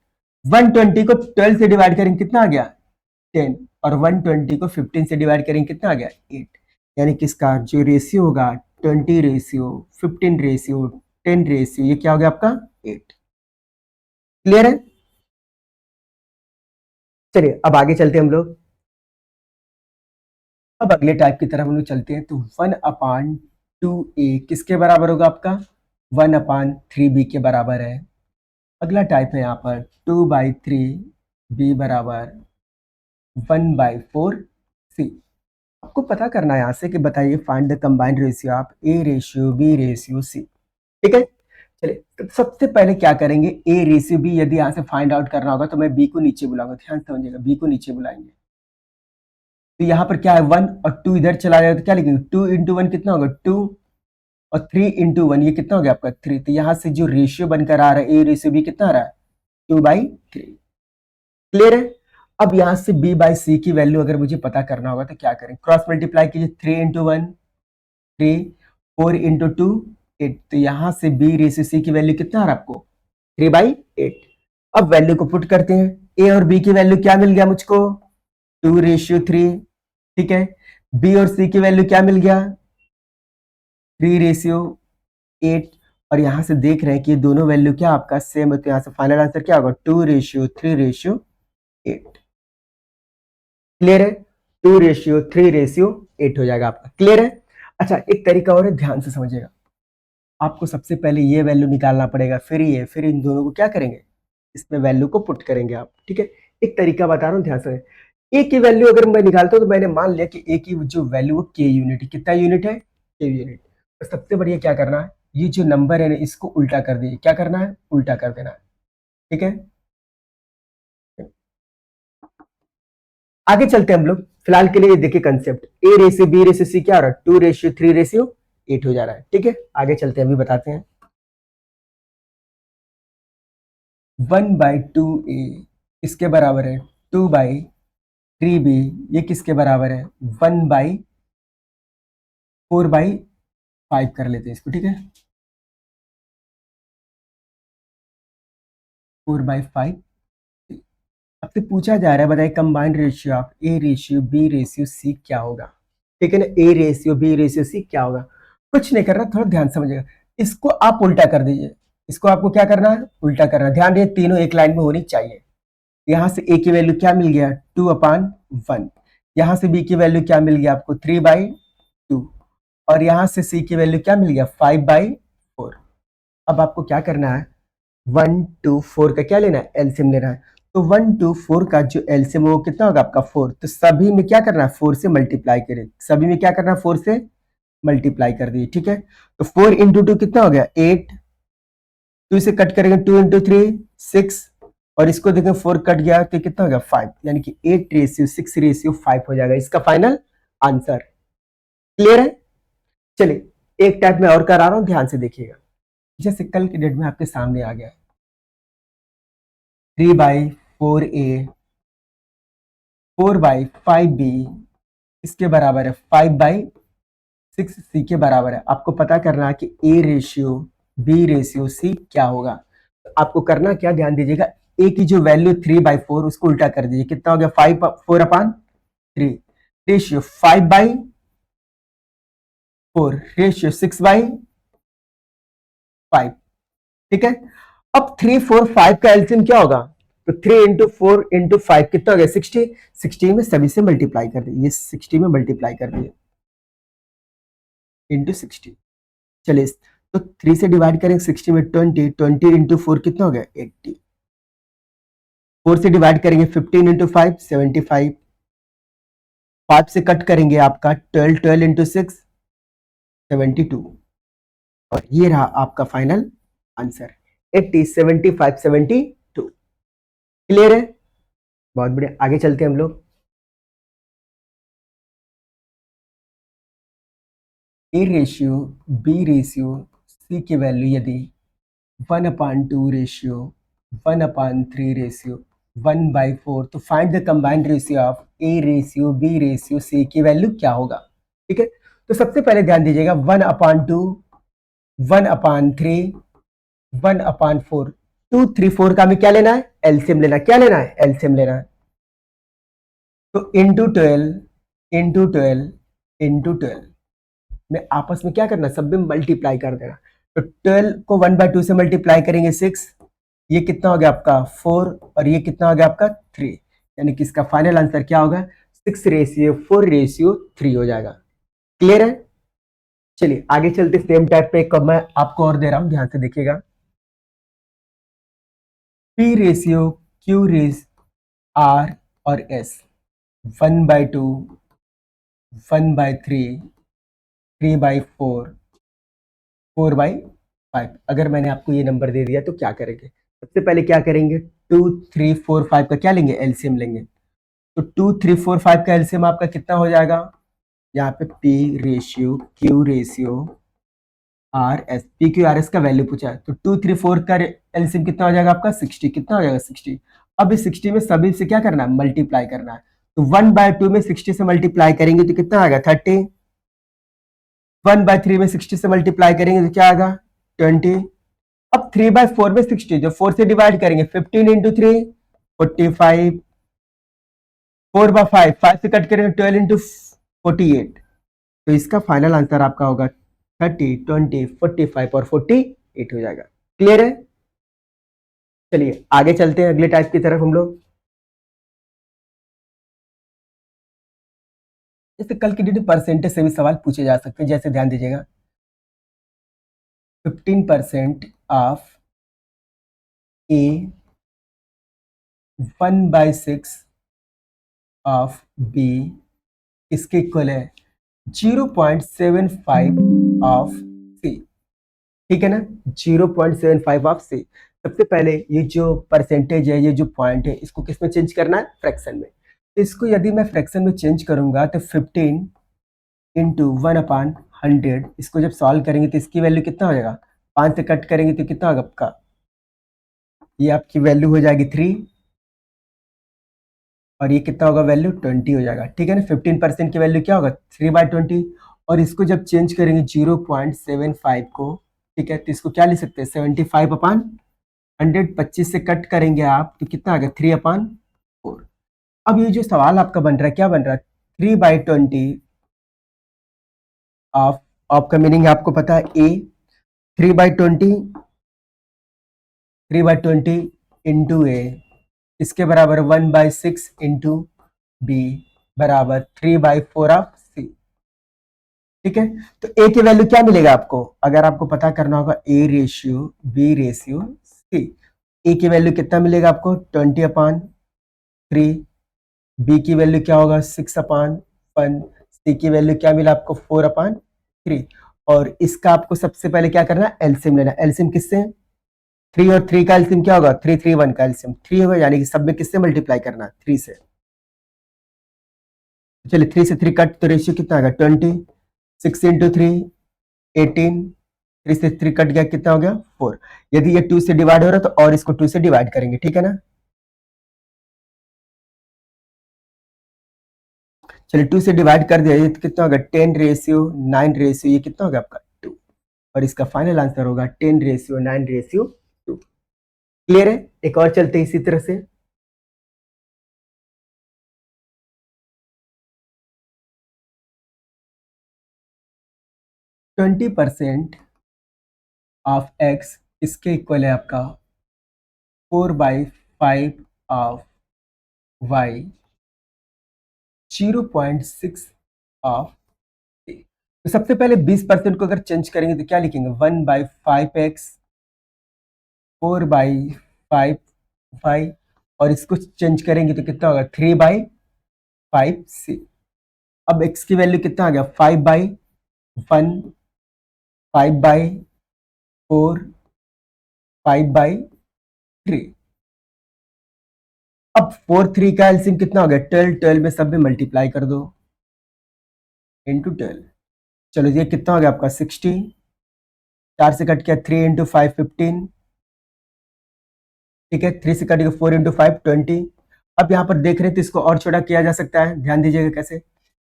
120 को 12 से डिवाइड करेंगे कितना आ गया 10। और 120 को 15 से डिवाइड करेंगे कितना आ गया 8। यानी किसका जो रेशियो होगा 20 रेशियो, 15 रेशियो, 10 रेशियो, ये क्या हो गया आपका 8। क्लियर है। चलिए अब आगे चलते हैं हम लोग। अब अगले टाइप की तरफ हम लोग चलते हैं। तो 1/2a किसके बराबर होगा आपका 1/3b के बराबर है। अगला टाइप है यहाँ पर 2/3b बराबर 1/4c। आपको पता करना है यहाँ से कि बताइए find the combined ratio of a ratio, b ratio, c. ठीक है। चलिए तो सबसे पहले क्या करेंगे, ए रेशियो बी यदि यहाँ से फाइंड आउट करना होगा तो मैं बी को नीचे बुलाऊंगा। ध्यान से समझिएगा, बी को नीचे बुलाएंगे तो यहाँ पर क्या है 1 और 2 इधर चला जाएगा तो क्या लिखेंगे 2 इंटू 1 कितना होगा 2 और 3 इंटू 1 ये कितना हो गया आपका 3। तो यहाँ से जो रेशियो बनकर आ रहा है ए रेशियो बी कितना आ रहा है 2/3। क्लियर है। अब यहाँ से b बाई सी की वैल्यू अगर मुझे पता करना होगा तो क्या करें, क्रॉस मल्टीप्लाई कीजिए 3 इंटू 1 3, 4 इंटू 2 8। तो यहाँ से b रेशियो सी की वैल्यू कितना आ रहा है आपको 3/8। अब वैल्यू को पुट करते हैं। a और b की वैल्यू क्या मिल गया मुझको 2/3। ठीक है। b और c की वैल्यू क्या मिल गया 3/8। और यहां से देख रहे हैं कि ये दोनों वैल्यू क्या आपका सेम है तो यहां से फाइनल आंसर क्या होगा 2/3/8। क्लियर है। 2/3/8 हो जाएगा आपका। क्लियर है। अच्छा एक तरीका और है, ध्यान से समझिएगा। आपको सबसे पहले ये वैल्यू निकालना पड़ेगा, फिर ये, फिर इन दोनों को क्या करेंगे इसमें वैल्यू को पुट करेंगे आप। ठीक है। एक तरीका बता रहा हूँ, ध्यान से। ए की वैल्यू अगर मैं निकालता हूँ तो मैंने मान लिया कि ए की जो वैल्यू वो के यूनिट है। कितना यूनिट है के यूनिट। तो सबसे बढ़िया क्या करना है, ये जो नंबर है ना इसको उल्टा कर दीजिए। क्या करना है उल्टा कर देना है। ठीक है। आगे चलते हैं हम लोग। फिलहाल के लिए देखिए concept a ratio b ratio c क्या हो रहा है 2/3/8 हो जा रहा है। ठीक है। आगे चलते हैं, अभी बताते हैं। 1/2a इसके बराबर है 2/3b, ये किसके बराबर है 1/4/5 कर लेते हैं इसको। ठीक है 4/5। आपसे पूछा जा रहा है बताइए combined ratio of a ratio b ratio c क्या होगा। ठीक है ना, a ratio b ratio c क्या होगा। कुछ नहीं करना, थोड़ा ध्यान समझिएगा। इसको आप उल्टा कर दीजिए। इसको आपको क्या करना है उल्टा करना है। ध्यान रखिए तीनों एक लाइन में होनी चाहिए। यहां से ए की वैल्यू क्या मिल गया 2/1। यहां से बी की वैल्यू क्या मिल गया आपको 3/2। और यहां से सी की वैल्यू क्या मिल गया 5/4। अब आपको क्या करना है 1 2 4 का क्या लेना है एलसीएम लेना है। तो 1 2 4 का जो एलसीएम वो कितना होगा आपका 4। तो सभी में क्या करना है 4 से मल्टीप्लाई करें। सभी में क्या करना है 4 से मल्टीप्लाई कर दिए। ठीक है। तो 4 इंटू 2 कितना हो गया 8। 2 से कट करेंगे 2 इंटू 3 6। और इसको देखें 4 कट गया तो कितना हो गया 5। यानी कि 8/6/5 हो जाएगा इसका फाइनल आंसर। क्लियर है। चलिए एक टाइप में और करा रहा हूं, ध्यान से देखिएगा। जैसे कल के डेट में आपके सामने आ गया 3/4a 4/5b इसके बराबर है 5/6c के बराबर है। आपको पता करना है कि a ratio b ratio c क्या होगा। तो आपको करना क्या ध्यान दीजिएगा, ए की जो वैल्यू 3/4 उसको उल्टा कर दीजिए। कितना हो गया 4/3 रेशियो 5/4 रेशियो 6/5। ठीक है। अब 3 4 5 का एलसीएम क्या होगा तो 3 इंटू 4 इंटू 5 कितना हो गया 60। 60 में सभी से मल्टीप्लाई कर दिए, ये 60 में मल्टीप्लाई कर दिए इंटू 60। चलिए तो 3 से डिवाइड करेंगे 60 में 20 20 इंटू 4 कितना हो गया 80। 4 से डिवाइड करेंगे 15 इंटू 5 75। 5 से कट करेंगे आपका 12 12 इंटू 6 72। और ये रहा आपका फाइनल आंसर 80 75 72। क्लियर है। बहुत बढ़िया। आगे चलते हैं हम लोग। A ratio b ratio c की वैल्यू यदि 1/2 रेशियो 1/3 रेशियो 1/4, तो find the combined ratio of a ratio b ratio c की वैल्यू क्या होगा। ठीक है, तो सबसे पहले ध्यान दीजिएगा 1/2 1/3 1/4 2 3 4 का हमें क्या लेना है, एलसीएम लेना है। क्या लेना है, एलसीएम लेना है। तो इंटू 12 में आपस में क्या करना, सब में मल्टीप्लाई कर देना। तो 12 को 1/2 से मल्टीप्लाई करेंगे 6, ये कितना हो गया आपका 4, और ये कितना हो गया आपका 3, यानी कि इसका फाइनल आंसर क्या होगा 6:4:3 हो जाएगा। क्लियर है। चलिए आगे चलते, सेम टाइप पे एक मैं आपको और दे रहा हूं, ध्यान से देखिएगा। पी रेशियो क्यू रेस आर और एस 1/2 1/3 3/4 4/5। अगर मैंने आपको ये नंबर दे दिया तो क्या करेंगे, सबसे पहले क्या करेंगे 2 3 4 5 का क्या लेंगे, एलसीएम लेंगे। तो 2 3 4 5 का एलसीएम आपका कितना हो जाएगा, यहाँ पे P ratio Q ratio R S, P Q R S का वैल्यू पूछा है। तो 2 3 4 का एलसीएम कितना हो जाएगा आपका 60, कितना हो जाएगा 60। अब इस 60 में सभी से क्या करना है, मल्टीप्लाई करना है। तो 1/2 में 60 से मल्टीप्लाई करेंगे तो कितना आएगा 30, 1/3 में 60 से मल्टीप्लाई करेंगे तो क्या आएगा 20। अब 3/4 में 60 जो 4 से डिवाइड करेंगे 15 इंटू 3 45, 4/5 5 से कट करेंगे 12 इंटू 48। तो इसका फाइनल आंसर आपका होगा 30 20 45 और 48 हो जाएगा। क्लियर है। चलिए आगे चलते हैं अगले टाइप की तरफ हम लोग। जैसे कल की डेट में परसेंटेज से भी सवाल पूछे जा सकते हैं, जैसे ध्यान दीजिएगा 15% ऑफ ए 1/6 ऑफ बी इसके इक्वल है 0.75 ऑफ सी। ठीक है ना, 0.75 ऑफ सी। सबसे पहले ये जो परसेंटेज है, ये जो पॉइंट है, इसको किस में चेंज करना है, फ्रैक्शन में। तो इसको यदि मैं फ्रैक्शन में चेंज करूंगा तो 15 इंटू 1/100, इसको जब सॉल्व करेंगे तो इसकी वैल्यू कितना हो जाएगा, 5 से कट करेंगे तो कितना होगा आपका, ये आपकी वैल्यू हो जाएगी 3, और ये कितना होगा वैल्यू 20 हो जाएगा। ठीक है ना, 15% की वैल्यू क्या होगा 3/20, और इसको जब चेंज करेंगे 0.75 को, ठीक है, तो इसको क्या लिख सकते हैं 75/100, 25 से कट करेंगे आप तो कितना आ गया 3/4। अब ये जो सवाल आपका बन रहा है, क्या बन रहा है 3/20 ऑफ, आपका मीनिंग आपको पता है ए, 3/20 3/20 इंटू ए, इसके बराबर 1/6 इंटू बी बराबर 3/4 ऑफ सी। ठीक है, तो ए की वैल्यू क्या मिलेगा आपको, अगर आपको पता करना होगा a ratio b ratio c, a की वैल्यू कितना मिलेगा आपको 20/3, बी की वैल्यू क्या होगा 6/1, सी की वैल्यू क्या मिला आपको 4/3। और इसका आपको सबसे पहले क्या करना है, एलसीएम लेना। एलसीएम किससे, 3 और 3 का एलसीएम क्या होगा 3 3 1 का एलसीएम 3 होगा, यानी कि सब में किससे मल्टीप्लाई करना है 3 से। चलिए 3 से 3 कट तो रेशियो कितना आएगा 20, 6 इंटू 3 18, 3 से 3 कट गया कितना हो गया 4। यदि ये 2 से डिवाइड हो रहा है तो और इसको 2 से डिवाइड करेंगे। ठीक है ना, चलिए 2 से डिवाइड कर दिया, ये तो कितना होगा 10:9 रेशियो, ये कितना होगा आपका 2, और इसका फाइनल आंसर होगा 10:9:2। क्लियर है। एक और चलते हैं इसी तरह से। 20% ऑफ एक्स इसके इक्वल है आपका 4/5 ऑफ वाई 0.6 ऑफ ए। तो सबसे पहले 20% को अगर चेंज करेंगे तो क्या लिखेंगे 1/5x 4/5 वाई, और इसको चेंज करेंगे तो कितना होगा 3/5 सी। अब x की वैल्यू कितना आ गया 5/1, 5/4, 5/3। अब 4 3 का एलसीएम कितना हो गया 12, 12 में सब में मल्टीप्लाई कर दो इंटू 12। चलो ये कितना हो गया आपका 60, 4 से कट किया 3 इंटू 5 15, ठीक है 3 से कट गया 4 इंटू 5 20। अब यहाँ पर देख रहे हैं तो इसको और छोटा किया जा सकता है, ध्यान दीजिएगा कैसे।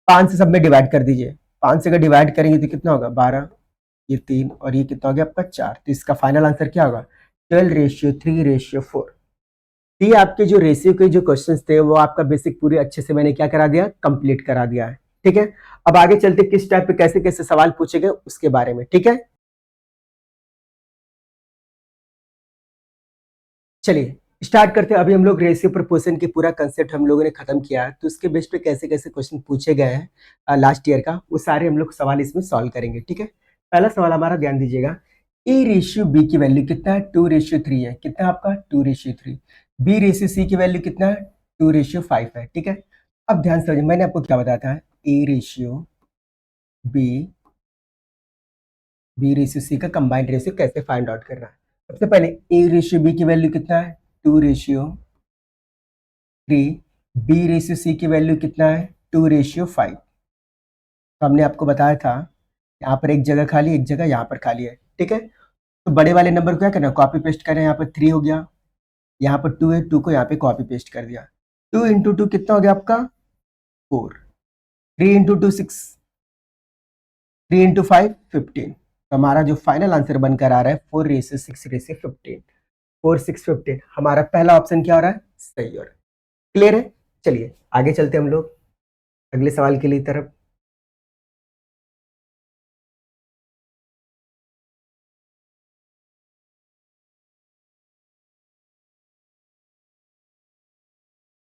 5 से सब में डिवाइड कर दीजिए, 5 से अगर डिवाइड करेंगे तो कितना होगा 12, ये 3 और ये कितना हो गया आपका 4। तो इसका फाइनल आंसर क्या होगा 12:3:4। ये आपके जो रेशियो के जो क्वेश्चंस थे वो आपका बेसिक पूरे अच्छे से मैंने क्या करा दिया, कंप्लीट करा दिया है, ठीक है। अब आगे चलते किस टाइप पे कैसे कैसे सवाल पूछे गए उसके बारे में, ठीक है। चलिए स्टार्ट करते हैं। अभी हम लोग रेशियो प्रोपोर्शन की पूरा कंसेप्ट हम लोगों ने खत्म किया है, तो उसके बेस पे कैसे कैसे क्वेश्चन पूछे गए हैं लास्ट ईयर का, वो सारे हम लोग सवाल इसमें सॉल्व करेंगे, ठीक है। पहला सवाल हमारा ध्यान दीजिएगा, A/B की वैल्यू कितना है 2:3 है, कितना है आपका 2:3। B/C की वैल्यू कितना है 2:5 है, ठीक है। अब ध्यान से समझिए, मैंने आपको क्या बताया था, A/B, B/C का कंबाइंड रेशियो कैसे फाइंड आउट करना है। सबसे पहले A/B की वैल्यू कितना है 2:3, B/C की वैल्यू कितना है 2:5। तो हमने आपको बताया था यहाँ पर एक जगह खाली, एक जगह यहाँ पर खाली है, ठीक है। तो बड़े वाले नंबर को क्या करना, कॉपी पेस्ट करें, यहाँ पर 3 हो गया, यहाँ पर 2 है, 2 को यहाँ पे कॉपी पेस्ट कर दिया। 2 इंटू 2 कितना हो गया आपका 4, 3 इंटू 2 6, 3 इंटू 5 15। तो हमारा जो फाइनल आंसर बनकर आ रहा है 4:6:15, 4 6 15। हमारा पहला ऑप्शन क्या हो रहा है, सही हो रहा है। क्लियर है। चलिए आगे चलते हम लोग अगले सवाल के लिए तरफ।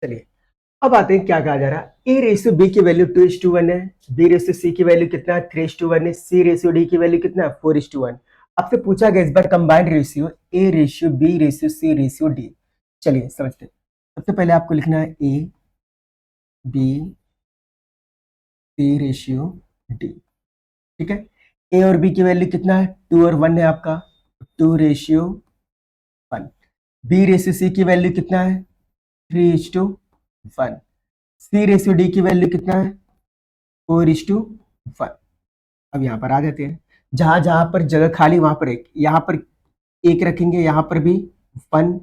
चलिए अब आते हैं क्या कहा जा रहा है, A/B की वैल्यू 2:1 है, B/C की वैल्यू कितना है 3:1 है, C/D की वैल्यू कितना है 4:1। आपसे पूछा गया इस बार कंबाइंड रेशियो A/B/C/D। चलिए समझते हैं। सबसे पहले आपको लिखना है A/B/C/D, ठीक है। A और B की वैल्यू कितना है 2 और 1 है आपका, 2:1। B/C की वैल्यू कितना है 3:1। C/D की वैल्यू कितना है 4:1। अब यहाँ पर आ जाते हैं, जहां जहां पर जगह खाली वहां पर एक, यहाँ पर एक रखेंगे, यहाँ पर भी 1,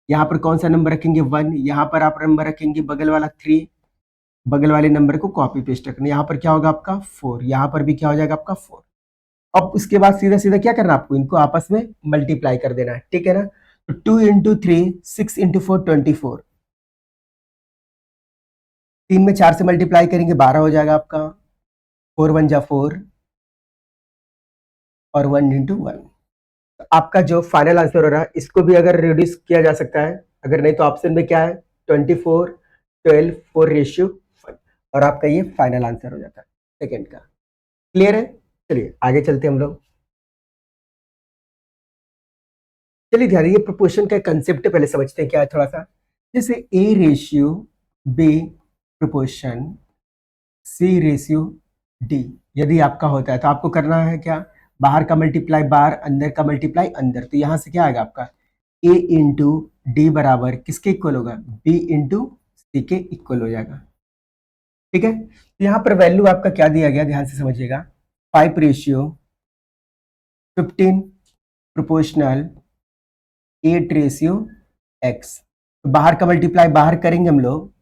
यहाँ पर कौन सा नंबर रखेंगे 1, यहाँ पर आप नंबर रखेंगे बगल वाला 3, बगल वाले नंबर को कॉपी पेस्ट रखना, यहाँ पर क्या होगा आपका 4, यहाँ पर भी क्या हो जाएगा आपका 4। अब उसके बाद सीधा सीधा क्या करना आपको, इनको आपस में मल्टीप्लाई कर देना है, ठीक है ना। तो 2 इंटू 3 6 इंटू 4 24, 3 में 4 से मल्टीप्लाई करेंगे 12 हो जाएगा आपका, 4 1 जा 4 और 1 इंटू 1। आपका जो फाइनल आंसर हो रहा है इसको भी अगर रिड्यूस किया जा सकता है, अगर नहीं तो ऑप्शन में क्या है 24 12 4:1, और आपका ये फाइनल आंसर हो जाता है सेकेंड का। क्लियर है। चलिए आगे चलते हैं हम लोग। चलिए ध्यान ये प्रोपोर्शन का कंसेप्ट पहले समझते हैं क्या है थोड़ा सा। जैसे A/B प्रोपोर्शन C/D यदि आपका होता है तो आपको करना है क्या, बाहर का मल्टीप्लाई बाहर, अंदर का मल्टीप्लाई अंदर। तो यहां से क्या आएगा आपका A इंटू डी बराबर किसके इक्वल होगा B इंटू सी के इक्वल हो जाएगा, ठीक है। तो यहाँ पर वैल्यू आपका क्या दिया गया ध्यान से समझिएगा, 5:15 प्रोपोर्शनल 8:x। तो बाहर का मल्टीप्लाई बाहर करेंगे हम लोग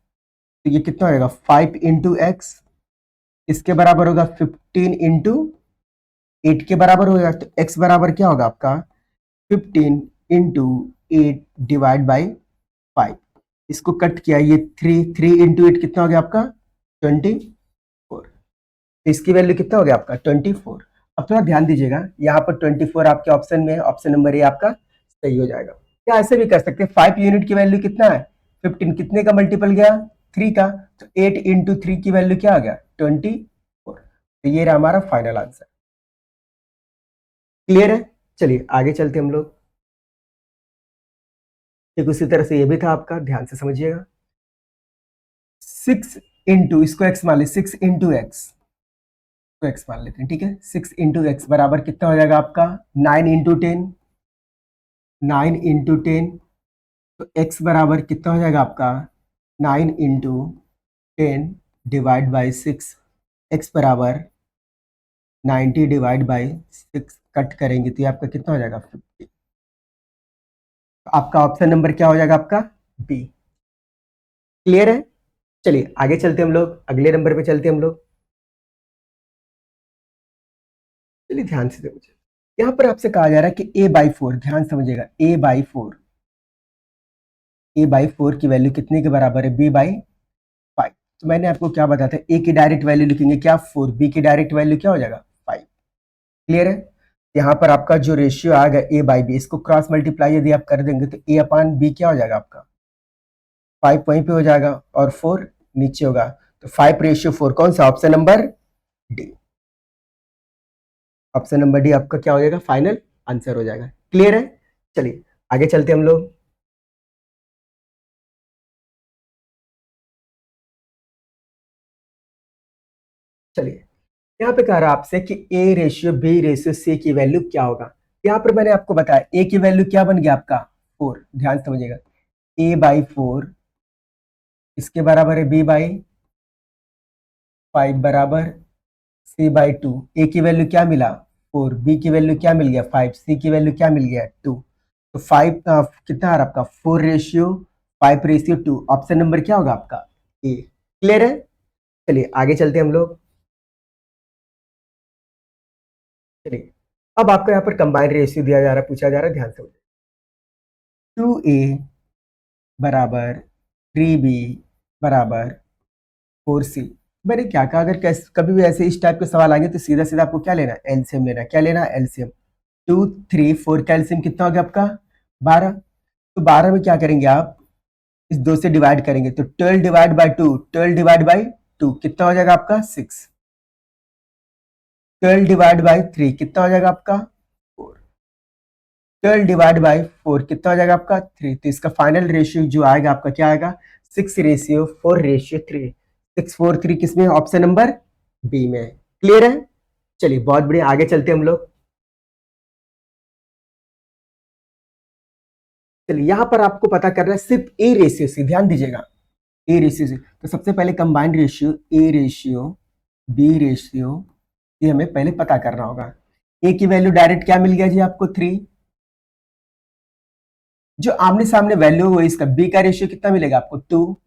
तो ये कितना होगा 5 इंटू एक्स, इसके बराबर होगा 15 इंटू 8 के बराबर होगा। तो x बराबर क्या होगा आपका 15 इंटू 8 डिवाइड बाई 5। इसको कट किया, ये 3 इंटू 8 कितना हो गया आपका 24। तो इसकी वैल्यू कितना हो गया आपका 24। अब थोड़ा ध्यान दीजिएगा, यहाँ पर 24 आपके ऑप्शन में है, ऑप्शन नंबर ए आपका सही हो जाएगा। या ऐसे भी कर सकते हैं 5 यूनिट की वैल्यू कितना है 15, कितने का मल्टीपल गया 3 का, तो 8 इंटू 3 की वैल्यू क्या आ गया 24। तो ये रहा हमारा फाइनल आंसर। क्लियर है। चलिए आगे चलते हम लोग। ठीक उसी तरह से ये भी था आपका, ध्यान से समझिएगा। 6 इंटू, इसको एक्स मान ली, 6 इंटू एक्स को एक्स मान लेते हैं, ठीक है। 6 इंटू एक्स बराबर कितना हो जाएगा आपका 9 इंटू 10, 9 इंटू 10। तो एक्स बराबर कितना हो जाएगा आपका 9 इंटू 10 डिवाइड बाई 6, एक्स बराबर 90 डिवाइड बाई 6 कट करेंगे तो ये आपका कितना हो जाएगा 50। आपका ऑप्शन नंबर क्या हो जाएगा आपका बी। क्लियर है? चलिए आगे चलते हम लोग, अगले नंबर पे चलते हम लोग। चलिए ध्यान से समझिए, यहां पर आपसे कहा जा रहा है कि a बाई 4, ध्यान समझिएगा, a बाई 4 की वैल्यू कितने के बराबर है, b बाई 5। तो मैंने आपको क्या बताया था, a की डायरेक्ट वैल्यू लिखेंगे क्या 4, b की डायरेक्ट वैल्यू क्या हो जाएगा 5। क्लियर है? यहाँ पर आपका जो रेशियो आएगा a बाई बी, इसको क्रॉस मल्टीप्लाई यदि आप कर देंगे तो a अपान b क्या हो जाएगा आपका 5 वहीं पे हो जाएगा और 4 नीचे होगा। तो 5:4 कौन सा, option number D. Option number D आपका क्या हो जाएगा, फाइनल आंसर हो जाएगा। क्लियर है? चलिए आगे चलते हम लोग। चलिए यहाँ पे कह रहा है आपसे कि a ratio b ratio c की वैल्यू क्या होगा। यहाँ पर मैंने आपको बताया ए की वैल्यू क्या बन गया आपका 4, ध्यान समझिएगा, ए बाई 4 इसके बराबर है बी बाई 5 बराबर सी बाई 2। ए की वैल्यू क्या मिला 4, बी की वैल्यू क्या मिल गया 5, सी की वैल्यू क्या मिल गया 2। तो 5 कितना आ रहा आपका 4:5:2, ऑप्शन नंबर क्या होगा आपका ए। क्लियर है? चलिए आगे चलते हैं हम लोग। चलिए अब आपको यहाँ पर कंबाइंड रेशियो दिया जा रहा है, पूछा जा रहा है, ध्यान से 2a बराबर 3b बराबर 4c। मैंने क्या कहा, अगर कभी भी ऐसे इस टाइप के सवाल आएंगे तो सीधा सीधा आपको क्या लेना है, एलसीएम लेना है। क्या लेना है, एलसीएम। 2 3 4 का एलसीएम कितना हो गया आपका 12। तो 12 में क्या करेंगे आप, इस 2 से डिवाइड करेंगे तो 12 डिवाइड बाई 2, 12 डिवाइड बाई 2 कितना हो जाएगा आपका 6। 12 डिवाइड बाई 3 कितना हो जाएगा आपका 4। 12 डिवाइड बाई 4 कितना हो जाएगा आपका 3। तो इसका फाइनल रेशियो जो आएगा आपका क्या आएगा 6:4:3। 6:4:3 किसमें, ऑप्शन नंबर बी में। क्लियर है? चलिए बहुत बढ़िया, आगे चलते हम लोग। चलिए यहां पर आपको पता करना है सिर्फ ए रेशियो से, ध्यान दीजिएगा, ए रेशियो से। तो सबसे पहले combined ratio a ratio b ratio ये हमें पहले पता करना होगा। ए की वैल्यू डायरेक्ट क्या मिल गया जी आपको 3, जो आमने सामने वैल्यू हो इसका बी का रेशियो कितना मिलेगा आपको 2,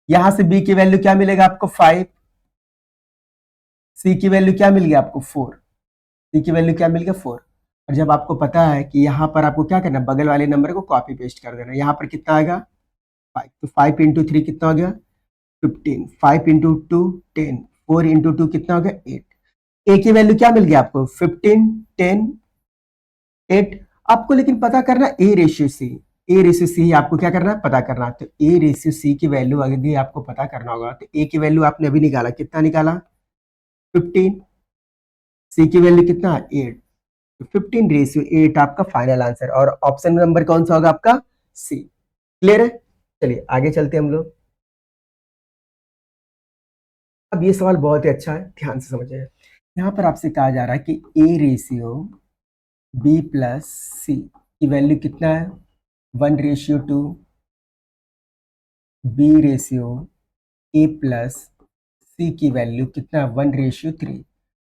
यहां से बी की वैल्यू क्या मिलेगा आपको 5, सी की वैल्यू क्या मिल गया आपको 4, सी की वैल्यू क्या मिल गया 4। और जब आपको पता है कि यहाँ पर आपको क्या करना है, बगल वाले नंबर को कॉपी पेस्ट कर देना, यहाँ पर कितना आएगा 5। तो 5 इंटू 3 कितना हो गया 15, 5 इंटू 2 10, 4 इंटू 2 कितना हो गया 8। ए की वैल्यू क्या मिल गया आपको 15 10 8। आपको लेकिन पता करना ए रेशियो सी, ए रेशियो सी आपको क्या करना है पता करना है। तो ए रेशियो सी की वैल्यू अगर आपको पता करना होगा तो ए की वैल्यू आपने अभी निकाला, कितना निकाला 15, सी की वैल्यू कितना 8, तो 15:8 आपका फाइनल आंसर, और ऑप्शन नंबर कौन सा होगा आपका सी। क्लियर है? चलिए आगे चलते हैं हम लोग। अब ये सवाल बहुत ही अच्छा है, ध्यान से समझिए। यहाँ पर आपसे कहा जा रहा है कि ए रेशियो बी प्लस सी की वैल्यू कितना है 1:2, बी रेशियो ए प्लस सी की वैल्यू कितना है 1:3।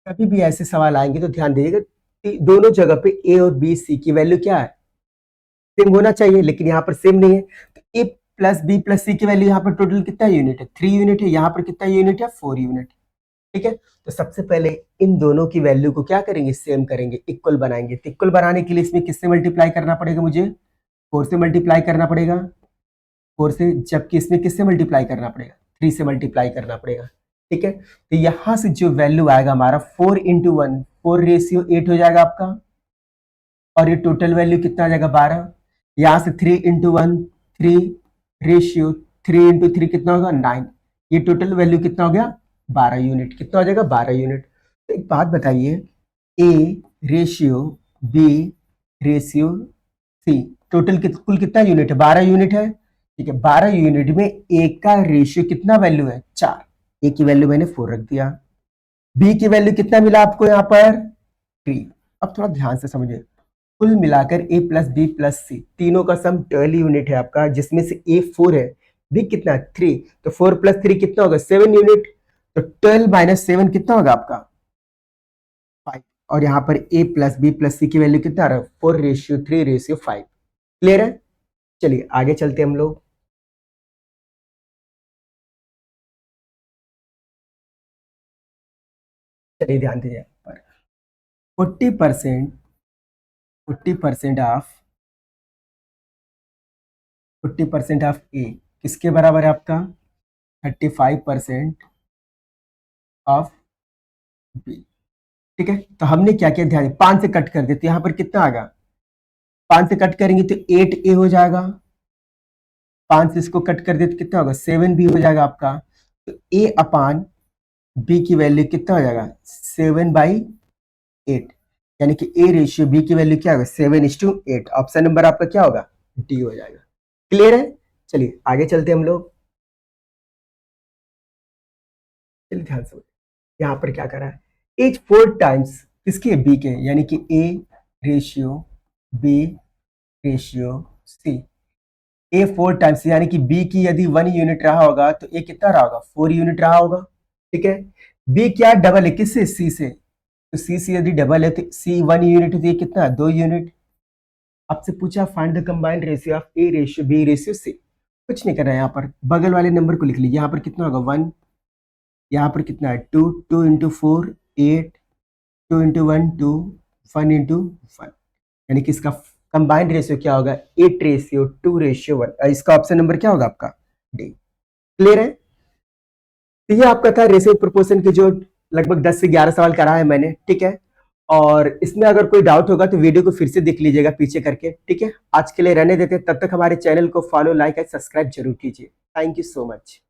कभी भी ऐसे सवाल आएंगे तो ध्यान दीजिएगा कि दोनों जगह पे ए और बी सी की वैल्यू क्या है, सेम होना चाहिए, लेकिन यहाँ पर सेम नहीं है। तो ए प्लस बी प्लस सी की वैल्यू यहाँ पर टोटल कितना यूनिट है 3 यूनिट है, यहाँ पर कितना यूनिट है 4 यूनिट। ठीक है, तो सबसे पहले इन दोनों की वैल्यू को क्या करेंगे, सेम करेंगे, इक्वल बनाएंगे। तो इक्वल बनाने के लिए इसमें किससे मल्टीप्लाई करना पड़ेगा, मुझे 4 से मल्टीप्लाई करना पड़ेगा, 4 से, जबकि इसमें किससे मल्टीप्लाई करना पड़ेगा 3 से मल्टीप्लाई करना पड़ेगा। ठीक है, तो यहां से जो वैल्यू आएगा हमारा 4 इंटू 1 4:8 हो जाएगा आपका, और ये टोटल वैल्यू कितना आ जाएगा 12। यहां से 3 इंटू 1 3 कितना होगा 9, ये टोटल वैल्यू कितना हो गया 12 यूनिट, कितना हो जाएगा 12 यूनिट। तो एक बात बताइए, a ratio b ratio c total कुल कितना यूनिट है 12 यूनिट है। ठीक है, 12 यूनिट में ए का रेशियो कितना वैल्यू है 4, ए की वैल्यू मैंने 4 रख दिया, बी की वैल्यू कितना मिला आपको यहाँ पर 3। अब थोड़ा ध्यान से समझिए, कुल मिलाकर ए प्लस बी प्लस सी तीनों का सम 12 यूनिट है आपका, जिसमें से ए 4 है, बी कितना 3, तो 4 + 3 कितना होगा 7 यूनिट। तो 12 - 7 कितना होगा आपका और यहाँ पर a प्लस बी प्लस सी की वैल्यू कितना आ रहा है 4:3:5। क्लियर है? चलिए आगे चलते हैं हम लोग। चलिए ध्यान दीजिए यहाँ पर 40% 40% ऑफ 40% ऑफ ए किसके बराबर है आपका 35% ऑफ बी। ठीक है, तो हमने क्या किया ध्यान 5 से कट कर दिया तो यहाँ पर कितना आ गया 5 से कट करेंगे तो 8a हो जाएगा, 5 से इसको कट कर दे तो कितना होगा 7b हो जाएगा आपका। तो a अपान b की वैल्यू कितना हो जाएगा 7/8, यानी कि a रेशियो b की वैल्यू क्या होगा 7:8। ऑप्शन नंबर आपका क्या होगा डी हो जाएगा। क्लियर है? चलिए आगे चलते हम लोग। चलिए ध्यान से यहाँ पर क्या करा है एज 4 टाइम्स किसके बी के, यानी कि a ratio b ratio c। A 4 times यानी कि बी की यदि 1 यूनिट रहा होगा तो ए कितना रहा होगा 4 यूनिट रहा होगा। ठीक है, बी क्या डबल है किससे सी से, तो सी से यदि डबल है तो सी 1 यूनिट तो ये कितना 2 यूनिट। आपसे पूछा find the combined ratio of a ratio b ratio c, कुछ नहीं कर रहा है, यहाँ पर बगल वाले नंबर को लिख लीजिए। यहाँ पर कितना होगा 1, यहाँ पर कितना है 2, 2 इंटू 4 8, 2 इंटू 1 2, 1 इंटू 1, यानी कि इसका कंबाइंड रेशियो क्या होगा 8:2:1। इसका ऑप्शन नंबर क्या होगा आपका डी। क्लियर है? तो ये आपका था रेशियो प्रोपोर्शन के जो लगभग 10 से 11 सवाल करा है मैंने। ठीक है, और इसमें अगर कोई डाउट होगा तो वीडियो को फिर से देख लीजिएगा पीछे करके। ठीक है, आज के लिए रहने देते हैं, तब तक हमारे चैनल को फॉलो लाइक एंड सब्सक्राइब जरूर कीजिए। Thank you so much.